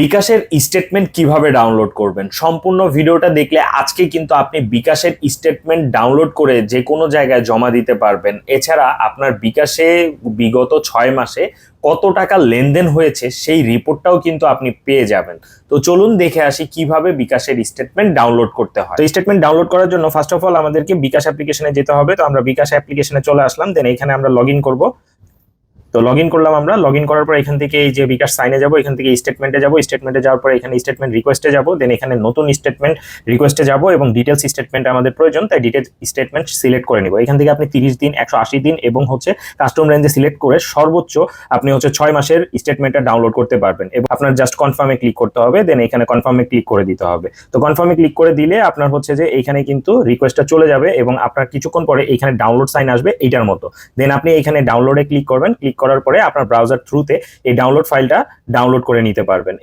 বিকাশের স্টেটমেন্ট কিভাবে ডাউনলোড করবেন সম্পূর্ণ ভিডিওটা দেখলে আজকে কিন্তু আপনি বিকাশের স্টেটমেন্ট ডাউনলোড করে যে কোনো জায়গায় জমা দিতে পারবেন। এছাড়া আপনার বিকাশে বিগত 6 মাসে কত টাকা লেনদেন হয়েছে সেই রিপোর্টটাও কিন্তু আপনি পেয়ে যাবেন। তো চলুন দেখে আসি কিভাবে বিকাশের স্টেটমেন্ট ডাউনলোড করতে হয়। তো স্টেটমেন্ট ডাউনলোড করার জন্য ফার্স্ট অফ অল আমাদেরকে বিকাশ অ্যাপ্লিকেশনে যেতে হবে। তো আমরা বিকাশ অ্যাপ্লিকেশনে চলে আসলাম, দেন এখানে আমরা লগ ইন করবো। তো লগ ইন করলাম। আমরা লগ ইন করার পর এখান থেকে এই যে বিকাশ সাইনে যাব, এখান থেকে স্টেটমেন্টে যাব, স্টেটমেন্টে যাওয়ার পর এখানে স্টেটমেন্ট রিকোয়েস্টে যাব, দেন এখানে নতুন স্টেটমেন্ট রিকোয়েস্টে যাব এবং ডিটেলস স্টেটমেন্ট আমাদের প্রয়োজন, তাই ডিটেলস স্টেটমেন্ট সিলেক্ট করে নিব। এখান থেকে আপনি 30 দিন, 180 দিন এবং হচ্ছে কাস্টম রেঞ্জে সিলেক্ট করে সর্বোচ্চ আপনি হচ্ছে 6 মাসের স্টেটমেন্টটা ডাউনলোড করতে পারবেন এবং আপনার জাস্ট কনফার্মে ক্লিক করতে হবে, দেন এখানে কনফার্মে ক্লিক করে দিতে হবে। তো কনফার্মে ক্লিক করে দিলে আপনার হচ্ছে যে এইখানে কিন্তু রিকোয়েস্টটা চলে যাবে এবং আপনার কিছুক্ষণ পরে এইখানে ডাউনলোড সাইন আসবে এইটার মতো। দেন আপনি এখানে ডাউনলোডে ক্লিক করবেন, ক্লিক করার পরে আপনার ব্রাউজার থ্রুতে এই ডাউনলোড ফাইলটা ডাউনলোড করে নিতে পারবেন।